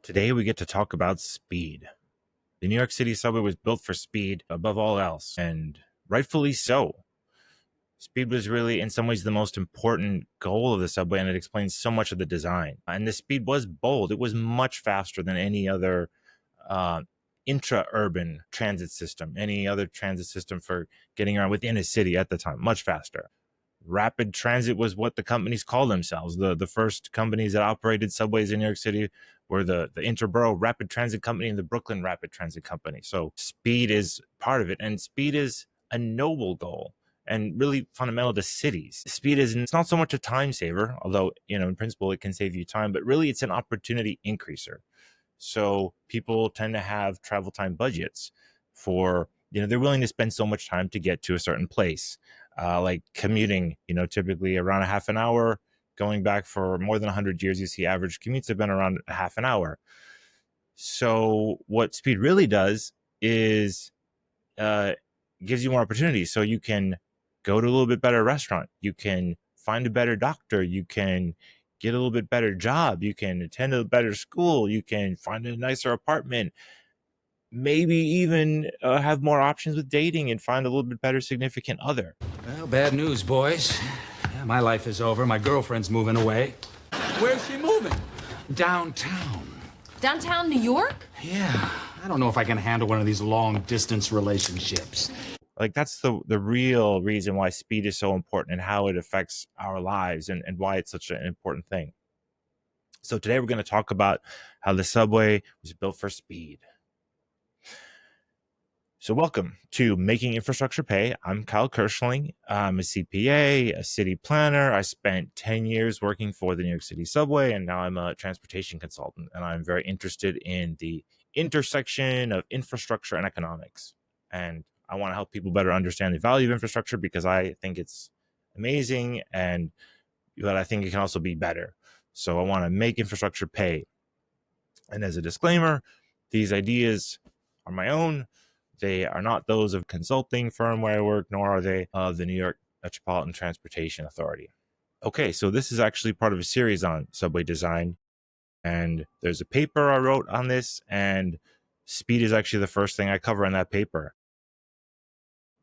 Today we get to talk about speed. The New York City subway was built for speed above all else, and rightfully so. Speed was really, in some ways, the most important goal of the subway, and it explains so much of the design. And the speed was bold. It was much faster than any other uh, intra-urban transit system, any other transit system for getting around within a city at the time, much faster. Rapid transit was what the companies called themselves. The first companies that operated subways in New York City were the Interborough Rapid Transit Company and the Brooklyn Rapid Transit Company. So speed is part of it, and speed is a noble goal and really fundamental to cities. Speed is, it's not so much a time saver, although, in principle, it can save you time, but really it's an opportunity increaser. So people tend to have travel time budgets for, they're willing to spend so much time to get to a certain place, like commuting, typically around a half an hour. Going back for more than 100 years, you see average commutes have been around a half an hour. So what speed really does is gives you more opportunities. So you can go to a little bit better restaurant. You can find a better doctor. You can get a little bit better job. You can attend a better school. You can find a nicer apartment. Maybe even have more options with dating and find a little bit better significant other. Well, bad news, boys. Yeah, my life is over. My girlfriend's moving away. Where's she moving? Downtown. Downtown New York? Yeah, I don't know if I can handle one of these long-distance relationships. Like, that's the real reason why speed is so important and how it affects our lives and why it's such an important thing. So today we're going to talk about how the subway was built for speed. So welcome to Making Infrastructure Pay. I'm Kyle Kirschling. I'm a CPA, a city planner. I spent 10 years working for the New York City Subway, and now I'm a transportation consultant. And I'm very interested in the intersection of infrastructure and economics. And I want to help people better understand the value of infrastructure because I think it's amazing, but I think it can also be better. So I want to make infrastructure pay. And as a disclaimer, these ideas are my own. They are not those of a consulting firm where I work, nor are they of the New York Metropolitan Transportation Authority. Okay, so this is actually part of a series on subway design. And there's a paper I wrote on this, and speed is actually the first thing I cover in that paper.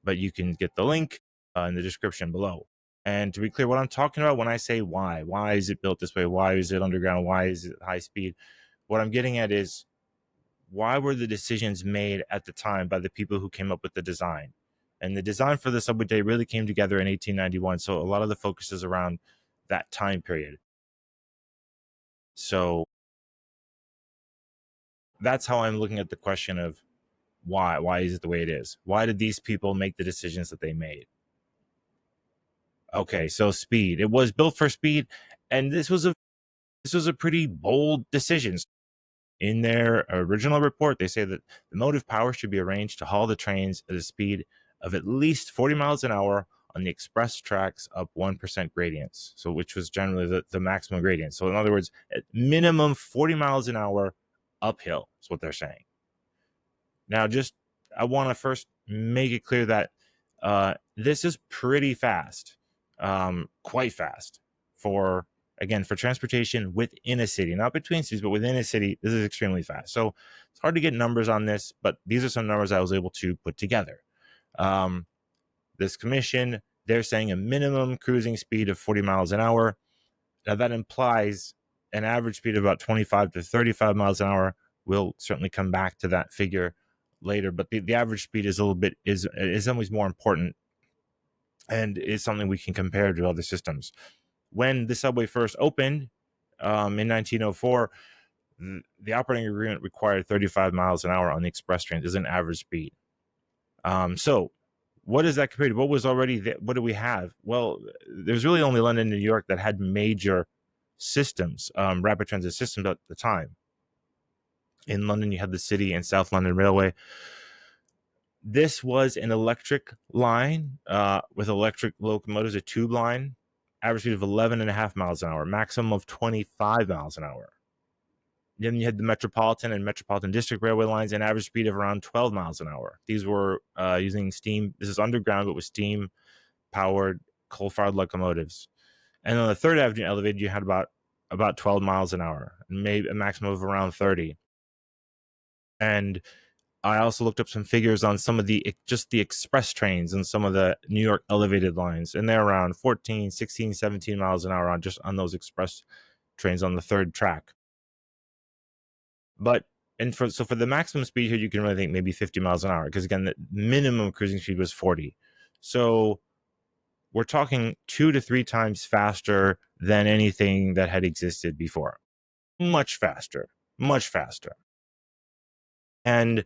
But you can get the link in the description below. And to be clear, what I'm talking about when I say why is it built this way? Why is it underground? Why is it high speed? What I'm getting at is, why were the decisions made at the time by the people who came up with the design? And the design for the subway day really came together in 1891. So a lot of the focus is around that time period. So that's how I'm looking at the question of why. Why is it the way it is? Why did these people make the decisions that they made? Okay, so speed. It was built for speed, and this was a pretty bold decision. In their original report, they say that the motive power should be arranged to haul the trains at a speed of at least 40 miles an hour on the express tracks up 1% gradients, so which was generally the maximum gradient. So in other words, at minimum 40 miles an hour uphill is what they're saying. Now, I want to first make it clear that this is pretty fast, quite fast for transportation within a city, not between cities, but within a city. This is extremely fast. So it's hard to get numbers on this, but these are some numbers I was able to put together. This commission, they're saying a minimum cruising speed of 40 miles an hour. Now that implies an average speed of about 25 to 35 miles an hour. We'll certainly come back to that figure later, but the average speed is always more important and is something we can compare to other systems. When the subway first opened in 1904, the operating agreement required 35 miles an hour on the express trains as an average speed. So what is that compared to? What was already there? What do we have? Well, there's really only London and New York that had major systems, rapid transit systems at the time. In London, you had the City and South London Railway. This was an electric line with electric locomotives, a tube line, average speed of 11.5 miles an hour, maximum of 25 miles an hour. Then you had the Metropolitan and Metropolitan District Railway lines, an average speed of around 12 miles an hour. These were using steam. This is underground, but with steam-powered coal-fired locomotives. And on the Third Avenue elevated, you had about about 12 miles an hour, maybe a maximum of around 30. And I also looked up some figures on some of the express trains and some of the New York elevated lines, and they're around 14, 16, 17 miles an hour on those express trains on the third track. But for the maximum speed here, you can really think maybe 50 miles an hour, because again, the minimum cruising speed was 40. So we're talking 2 to 3 times faster than anything that had existed before. Much faster, much faster. And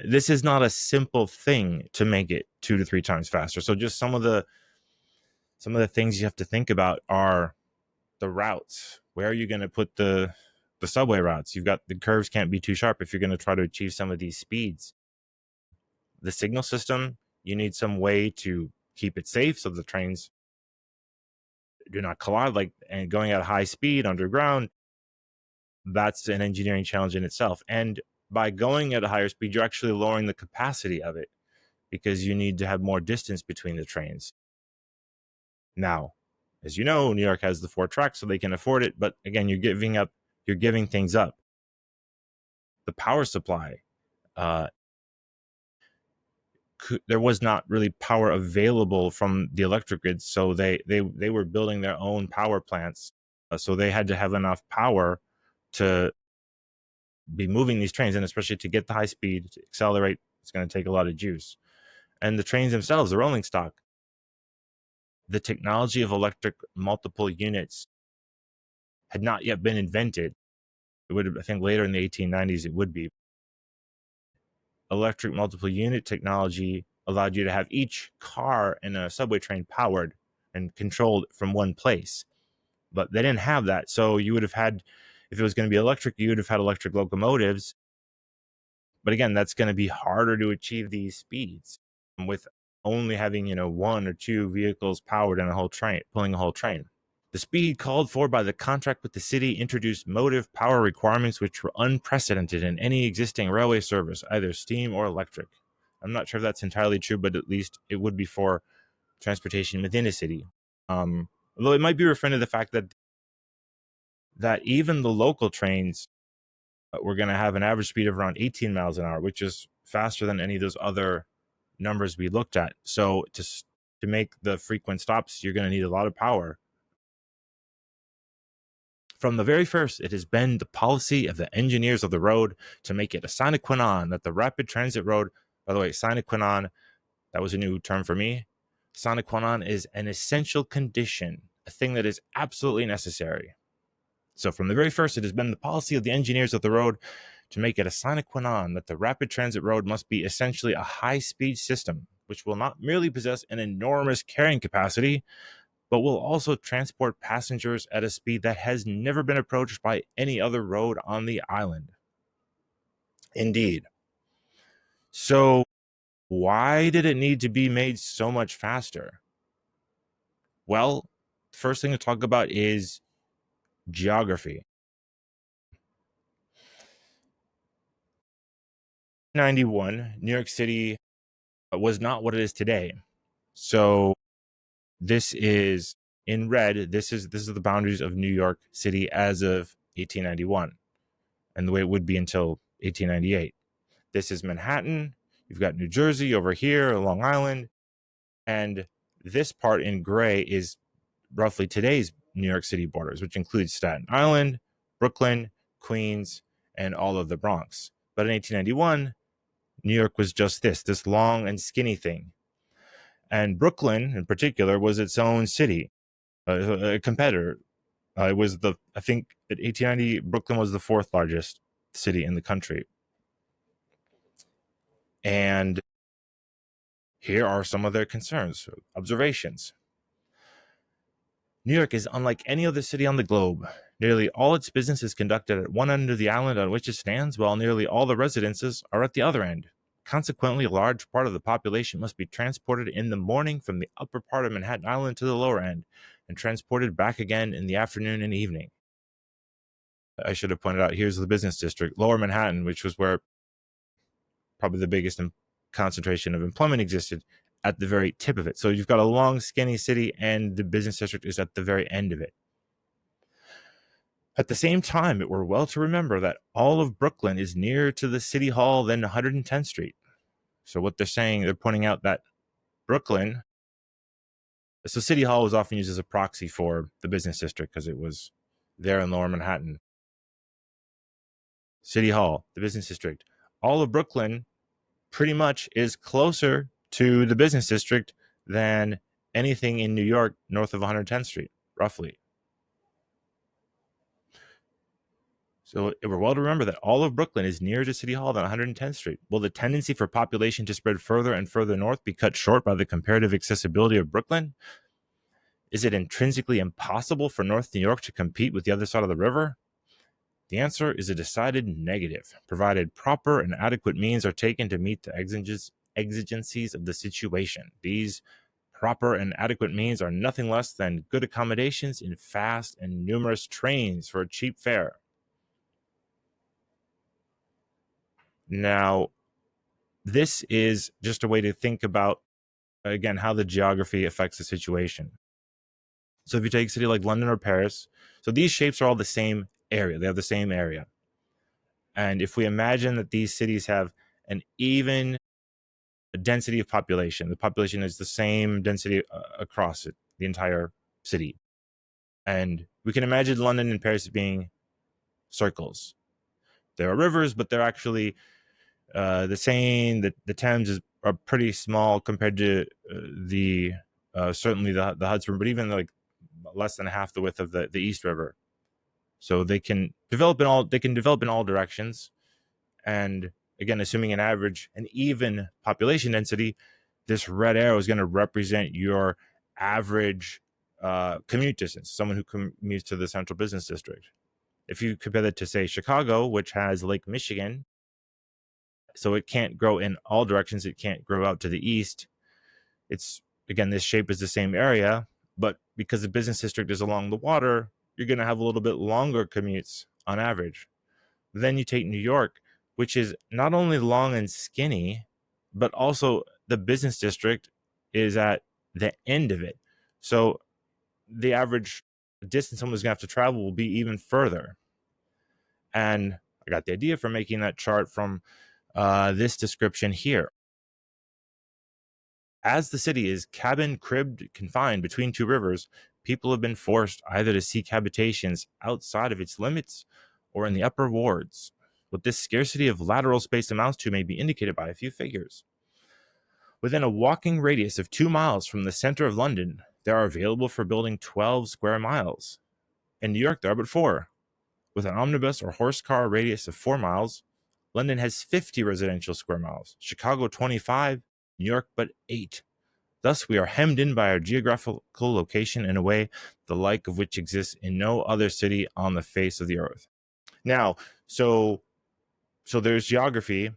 this is not a simple thing to make it 2 to 3 times faster. So just some of the things you have to think about are the routes. Where are you going to put the subway routes? You've got the curves can't be too sharp if you're going to try to achieve some of these speeds. The signal system, you need some way to keep it safe so the trains do not collide, and going at high speed underground, that's an engineering challenge in itself. And by going at a higher speed, you're actually lowering the capacity of it, because you need to have more distance between the trains. Now, as you know, New York has the 4 tracks, so they can afford it. But again, you're giving things up. The power supply, there was not really power available from the electric grid, so they were building their own power plants. So they had to have enough power to be moving these trains, and especially to get the high speed, to accelerate, it's going to take a lot of juice. And the trains themselves, the rolling stock, the technology of electric multiple units had not yet been invented. It would, I think, later in the 1890s it would be. Electric multiple unit technology allowed you to have each car in a subway train powered and controlled from one place. But they didn't have that. So you would have had, if it was going to be electric, you would have had electric locomotives. But again, that's going to be harder to achieve these speeds with only having, 1 or 2 vehicles powered in a whole train, pulling a whole train. The speed called for by the contract with the city introduced motive power requirements which were unprecedented in any existing railway service, either steam or electric. I'm not sure if that's entirely true, but at least it would be for transportation within a city. Although it might be referring to the fact that even the local trains were going to have an average speed of around 18 miles an hour, which is faster than any of those other numbers we looked at. So to make the frequent stops, you're going to need a lot of power. From the very first, it has been the policy of the engineers of the road to make it a sine qua non that the rapid transit road, by the way, sine qua non, that was a new term for me. Sine qua non is an essential condition, a thing that is absolutely necessary. So from the very first, it has been the policy of the engineers of the road to make it a sine qua non that the rapid transit road must be essentially a high-speed system, which will not merely possess an enormous carrying capacity, but will also transport passengers at a speed that has never been approached by any other road on the island. Indeed. So why did it need to be made so much faster? Well, the first thing to talk about is geography. 91, New York City was not what it is today. So this is in red. This is the boundaries of New York City as of 1891, and the way it would be until 1898. This is Manhattan. You've got New Jersey over here, Long Island, and this part in gray is roughly today's New York City borders, which includes Staten Island, Brooklyn, Queens, and all of the Bronx. But in 1891, New York was just this long and skinny thing. And Brooklyn, in particular, was its own city, a competitor. It was I think at 1890, Brooklyn was the 4th largest city in the country. And here are some of their concerns, observations. New York is unlike any other city on the globe. Nearly all its business is conducted at one end of the island on which it stands, while nearly all the residences are at the other end. Consequently, a large part of the population must be transported in the morning from the upper part of Manhattan Island to the lower end, and transported back again in the afternoon and evening. I should have pointed out, here's the business district, Lower Manhattan, which was where probably the biggest concentration of employment existed, at the very tip of it. So you've got a long, skinny city, and the business district is at the very end of it. At the same time, it were well to remember that all of Brooklyn is nearer to the city hall than 110th Street. So what they're saying, they're pointing out that Brooklyn, so City Hall was often used as a proxy for the business district because it was there in Lower Manhattan. City Hall, the business district. All of Brooklyn pretty much is closer to the business district than anything in New York north of 110th Street, roughly. So we're well to remember that all of Brooklyn is nearer to City Hall than 110th Street. Will the tendency for population to spread further and further north be cut short by the comparative accessibility of Brooklyn? Is it intrinsically impossible for North New York to compete with the other side of the river? The answer is a decided negative, provided proper and adequate means are taken to meet the exigencies of the situation. These proper and adequate means are nothing less than good accommodations in fast and numerous trains for a cheap fare. Now, this is just a way to think about, again, how the geography affects the situation. So if you take a city like London or Paris, so these shapes are all the same area. They have the same area. And if we imagine that these cities have an even density of population, the population is the same density across it, the entire city. And we can imagine London and Paris being circles. There are rivers, but they're actually the same. The Thames are pretty small compared to the certainly the Hudson, but even like less than half the width of the East River. So they can develop in all directions. And again, assuming an even population density, this red arrow is going to represent your average commute distance, someone who commutes to the central business district. If you compare that to, say, Chicago, which has Lake Michigan, so it can't grow in all directions, it can't grow out to the east. It's, again, this shape is the same area, but because the business district is along the water, you're going to have a little bit longer commutes on average. Then you take New York, which is not only long and skinny, but also the business district is at the end of it. So the average distance someone's going to have to travel will be even further. And I got the idea for making that chart from this description here. As the city is cabin-cribbed, confined between two rivers, people have been forced either to seek habitations outside of its limits or in the upper wards. What this scarcity of lateral space amounts to may be indicated by a few figures. Within a walking radius of 2 miles from the center of London, there are available for building 12 square miles. In New York, there are but 4. With an omnibus or horse car radius of 4 miles, London has 50 residential square miles, Chicago 25, New York but 8. Thus, we are hemmed in by our geographical location in a way the like of which exists in no other city on the face of the earth. Now, so there's geography.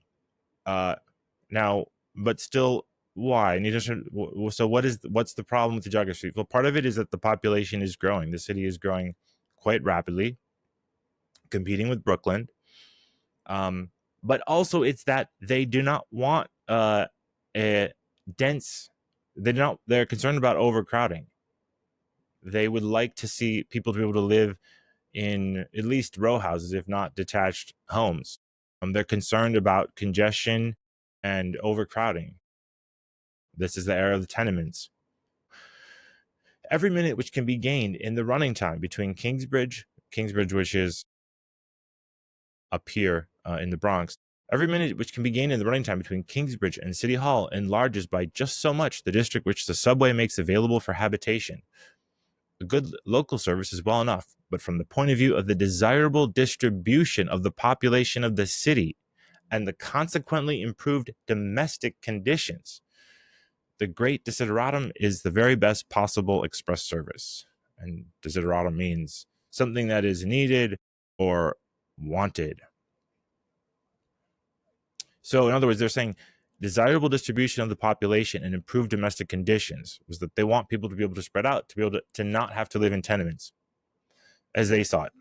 Now, but still, why? So what's the problem with the geography? Well, part of it is that the population is growing. The city is growing quite rapidly, competing with Brooklyn. But also it's that they do not want a dense. They're concerned about overcrowding. They would like to see people to be able to live in at least row houses, if not detached homes. They're concerned about congestion and overcrowding. This is the era of the tenements. Every minute which can be gained in the running time between Kingsbridge, which is up here in the Bronx, every minute which can be gained in the running time between Kingsbridge and City Hall enlarges by just so much the district which the subway makes available for habitation. A good local service is well enough, but from the point of view of the desirable distribution of the population of the city and the consequently improved domestic conditions, the great desideratum is the very best possible express service. And desideratum means something that is needed or wanted. So in other words, they're saying desirable distribution of the population and improved domestic conditions was that they want people to be able to spread out, to be able to not have to live in tenements as they saw it.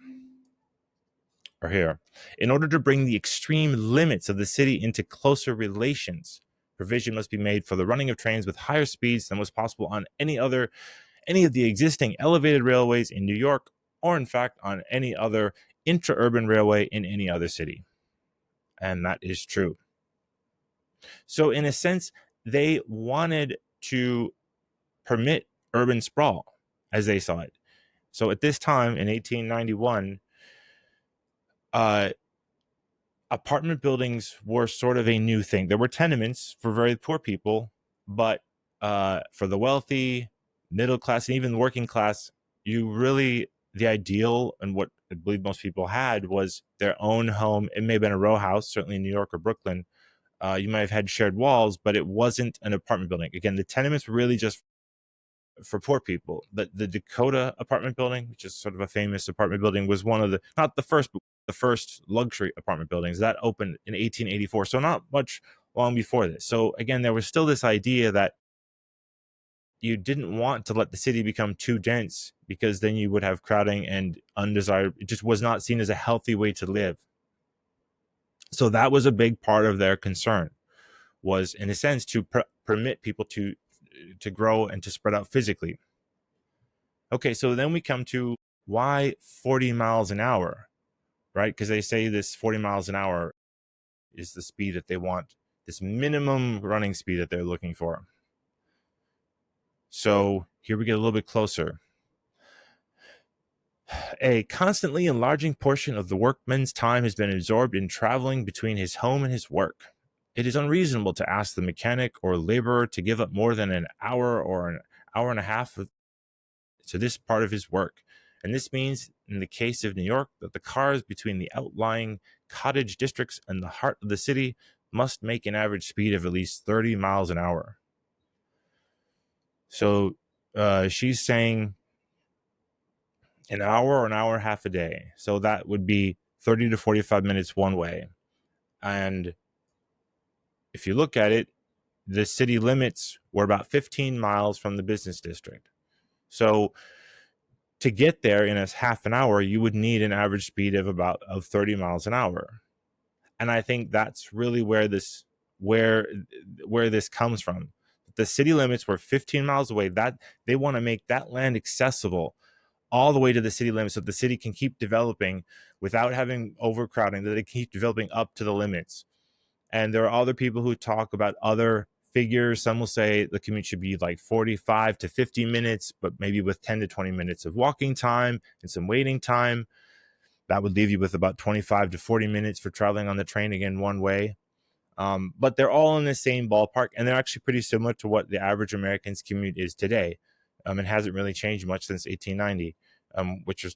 Or here, in order to bring the extreme limits of the city into closer relations, provision must be made for the running of trains with higher speeds than was possible on any of the existing elevated railways in New York or in fact on any other intra-urban railway in any other city. And that is true. So in a sense, they wanted to permit urban sprawl as they saw it. So at this time in 1891, apartment buildings were sort of a new thing. There were tenements for very poor people, but for the wealthy, middle class, and even working class, the ideal and what I believe most people had was their own home. It may have been a row house, certainly in New York or Brooklyn. You might have had shared walls, but it wasn't an apartment building. Again, the tenements were really just for poor people. The Dakota apartment building, which is sort of a famous apartment building, was one of the, not the first, but the first luxury apartment buildings that opened in 1884. So not much long before this. So again, there was still this idea that you didn't want to let the city become too dense because then you would have crowding and undesired. It just was not seen as a healthy way to live. So that was a big part of their concern, was in a sense to permit people to grow and to spread out physically. Okay, so then we come to why 40 miles an hour, right? Because they say this 40 miles an hour is the speed that they want, this minimum running speed that they're looking for. So here we get a little bit closer. A constantly enlarging portion of the workman's time has been absorbed in traveling between his home and his work. It is unreasonable to ask the mechanic or laborer to give up more than an hour or an hour and a half to this part of his work. And this means, in the case of New York, that the cars between the outlying cottage districts and the heart of the city must make an average speed of at least 30 miles an hour. So she's saying an hour or an hour and a half a day. So that would be 30 to 45 minutes one way. And if you look at it, the city limits were about 15 miles from the business district. So to get there in a half an hour, you would need an average speed of 30 miles an hour. And I think that's really where this comes from. The city limits were 15 miles away. That they want to make that land accessible all the way to the city limits so the city can keep developing without having overcrowding, that they keep developing up to the limits. And there are other people who talk about other figures. Some will say the commute should be like 45 to 50 minutes, but maybe with 10 to 20 minutes of walking time and some waiting time. That would leave you with about 25 to 40 minutes for traveling on the train, again, one way. But they're all in the same ballpark, and they're actually pretty similar to what the average American's commute is today. It hasn't really changed much since 1890, which is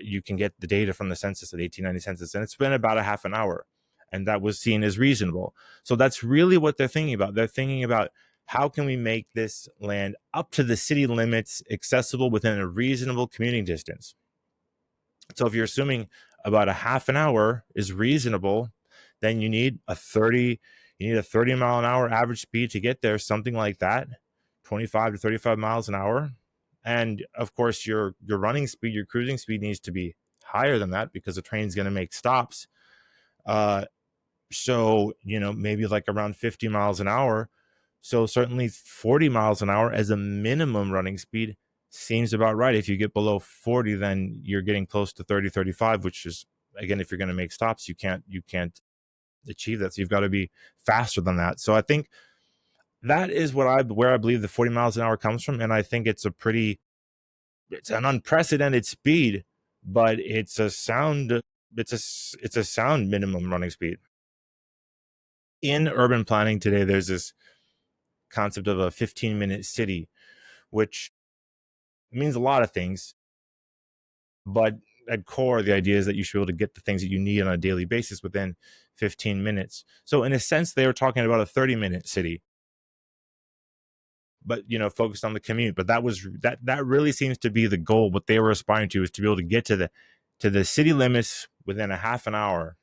you can get the data from the census, of the 1890 census, and it's been about a half an hour, and that was seen as reasonable. So that's really what they're thinking about. They're thinking about how can we make this land up to the city limits accessible within a reasonable commuting distance. So if you're assuming about a half an hour is reasonable, then you need a 30 mile an hour average speed to get there, something like that, 25 to 35 miles an hour. And of course, your running speed, your cruising speed needs to be higher than that because the train's going to make stops. So, maybe like around 50 miles an hour. So certainly 40 miles an hour as a minimum running speed seems about right. If you get below 40, then you're getting close to 30, 35, which is, again, if you're going to make stops, you can't achieve that. So you've got to be faster than that. So I think that is where I believe the 40 miles an hour comes from. And I think it's an unprecedented speed, but it's a sound minimum running speed. In urban planning today, there's this concept of a 15-minute city, which means a lot of things, but at core, the idea is that you should be able to get the things that you need on a daily basis within 15 minutes. So in a sense, they were talking about a 30-minute city, but focused on the commute. But that really seems to be the goal. What they were aspiring to is to be able to get to the city limits within a half an hour.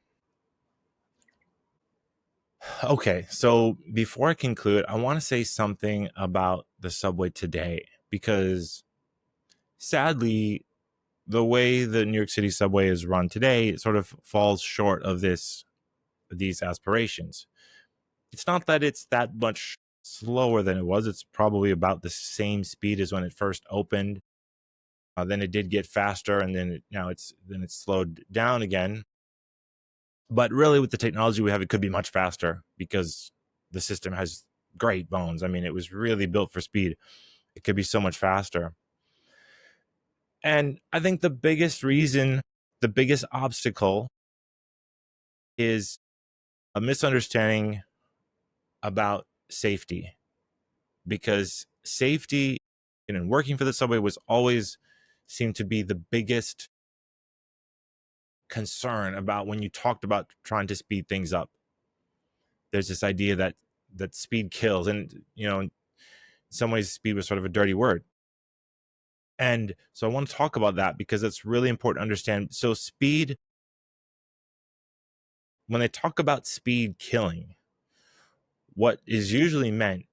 Okay, so before I conclude, I want to say something about the subway today, because sadly, the way the New York City subway is run today, it sort of falls short of these aspirations. It's not that it's that much slower than it was. It's probably about the same speed as when it first opened. Then it did get faster, and then it's slowed down again. But really, with the technology we have, it could be much faster because the system has great bones. I mean, it was really built for speed. It could be so much faster. And I think the biggest obstacle is a misunderstanding about safety, because safety and working for the subway was always seemed to be the biggest concern about when you talked about trying to speed things up. There's this idea that speed kills, and in some ways speed was sort of a dirty word. And so I want to talk about that because it's really important to understand. So speed, when they talk about speed killing, what is usually meant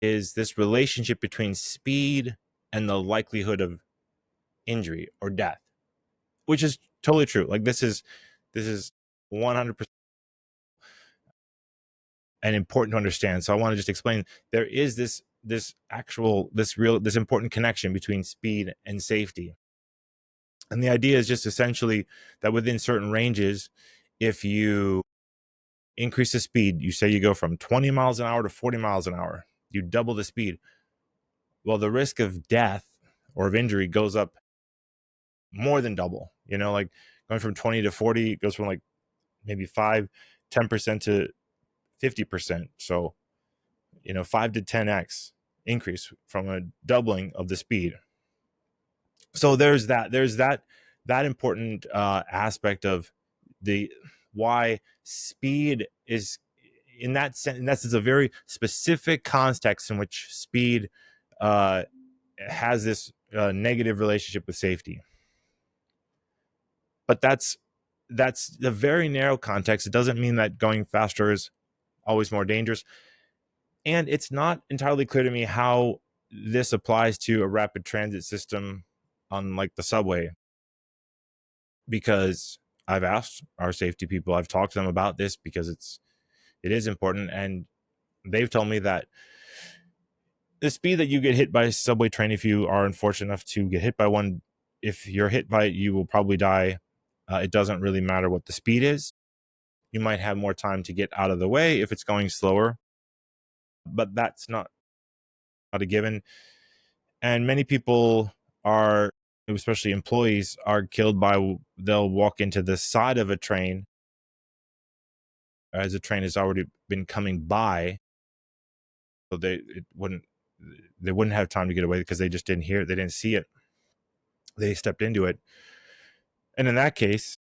is this relationship between speed and the likelihood of injury or death, which is totally true. Like this is 100% and important to understand. So I want to just explain there is this important connection between speed and safety. And the idea is just essentially that within certain ranges, if you increase the speed, you say you go from 20 miles an hour to 40 miles an hour, you double the speed. Well, the risk of death or of injury goes up more than double. Like going from 20 to 40 goes from like maybe 10% to 50%. So, 5 to 10x increase from a doubling of the speed. So there's that important aspect of the why speed is in that sense. And that's a very specific context in which speed has this negative relationship with safety. But that's a very narrow context. It doesn't mean that going faster is always more dangerous. And it's not entirely clear to me how this applies to a rapid transit system on like the subway, because I've asked our safety people, I've talked to them about this because it is important, and they've told me that the speed that you get hit by a subway train, if you are unfortunate enough to get hit by one, if you're hit by it, you will probably die. It doesn't really matter what the speed is. You might have more time to get out of the way if it's going slower, but that's not a given. And many people are, especially employees, are killed by, they'll walk into the side of a train as a train has already been coming by, so they wouldn't have time to get away because they just didn't hear it, they didn't see it, they stepped into it. And in that case,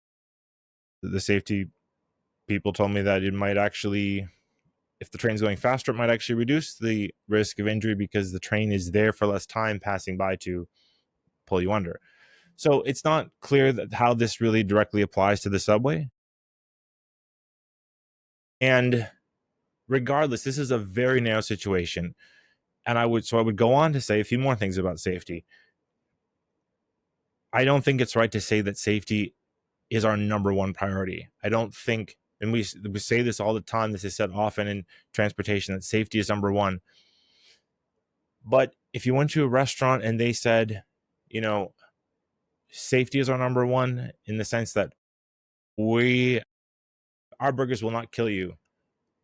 the safety people told me that it might actually, if the train's going faster, it might actually reduce the risk of injury because the train is there for less time passing by to pull you under. So it's not clear that how this really directly applies to the subway. And regardless, this is a very narrow situation. And I would go on to say a few more things about safety. I don't think it's right to say that safety is our number one priority. I don't think, and we say this all the time, this is said often in transportation, that safety is number one. But if you went to a restaurant and they said, safety is our number one, in the sense that our burgers will not kill you,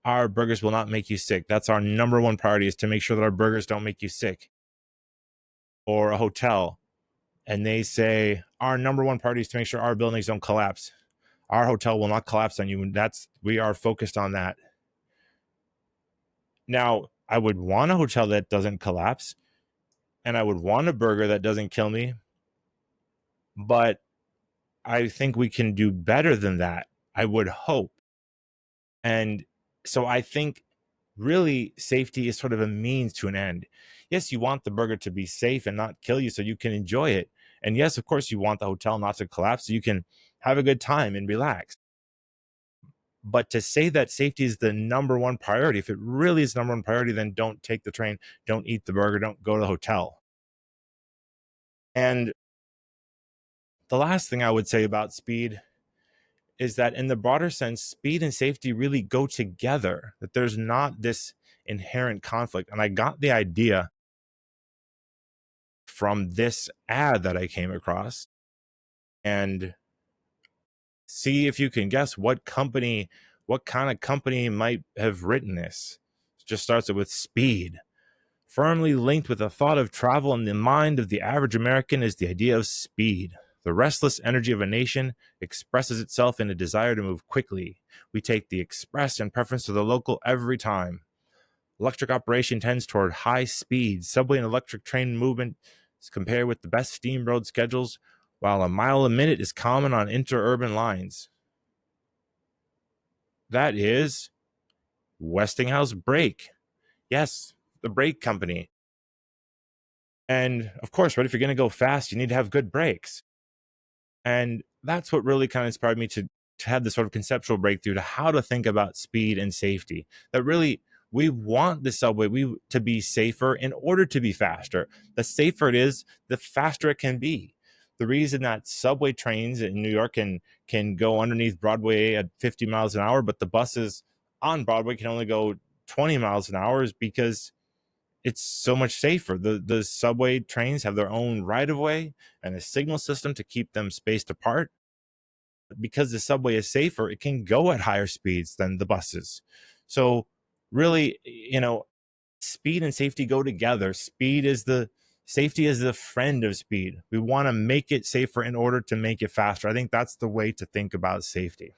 our burgers will not make you sick, that's our number one priority, is to make sure that our burgers don't make you sick. Or a hotel, and they say our number one priority is to make sure our buildings don't collapse, our hotel will not collapse on you, and we are focused on that. Now, I would want a hotel that doesn't collapse, and I would want a burger that doesn't kill me, but I think we can do better than that, I would hope. And so I think really safety is sort of a means to an end. Yes, you want the burger to be safe and not kill you so you can enjoy it. And yes, of course, you want the hotel not to collapse so you can have a good time and relax. But to say that safety is the number one priority, if it really is the number one priority, then don't take the train, don't eat the burger, don't go to the hotel. And the last thing I would say about speed is that in the broader sense, speed and safety really go together, that there's not this inherent conflict. And I got the idea from this ad that I came across and see if you can guess what kind of company might have written this. It just starts it with speed. Firmly linked with the thought of travel in the mind of the average American is the idea of speed. The restless energy of a nation expresses itself in a desire to move quickly. We take the express and preference to the local every time. Electric operation tends toward high speed. Subway and electric train movement is compared with the best steam road schedules, while a mile a minute is common on interurban lines. That is Westinghouse Brake. Yes, the brake company. And of course, right, if you're going to go fast, you need to have good brakes. And that's what really kind of inspired me to have this sort of conceptual breakthrough to how to think about speed and safety. That really, we want the subway to be safer in order to be faster. The safer it is, the faster it can be. The reason that subway trains in New York can go underneath Broadway at 50 miles an hour, but the buses on Broadway can only go 20 miles an hour is because it's so much safer. The subway trains have their own right of way and a signal system to keep them spaced apart. Because the subway is safer, it can go at higher speeds than the buses. So really, speed and safety go together. Safety is the friend of speed. We want to make it safer in order to make it faster. I think that's the way to think about safety.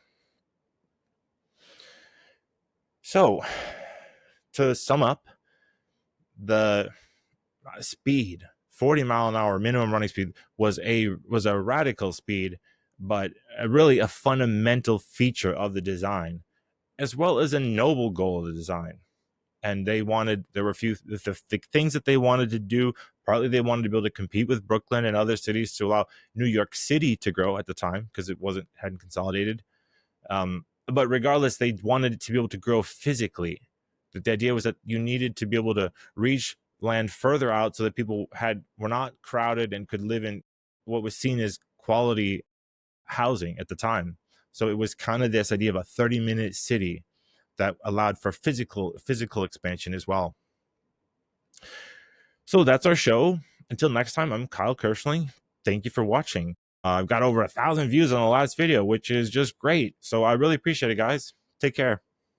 So to sum up, the speed 40 mile an hour minimum running speed was a radical speed, but really a fundamental feature of the design, as well as a noble goal of the design. And there were a few the things that they wanted to do. Partly they wanted to be able to compete with Brooklyn and other cities to allow New York City to grow at the time, because it hadn't consolidated. But regardless, they wanted to be able to grow physically. The idea was that you needed to be able to reach land further out so that people were not crowded and could live in what was seen as quality housing at the time. So it was kind of this idea of a 30-minute city that allowed for physical expansion as well. So that's our show. Until next time, I'm Kyle Kirschling. Thank you for watching. I've got over 1,000 views on the last video, which is just great. So I really appreciate it, guys. Take care.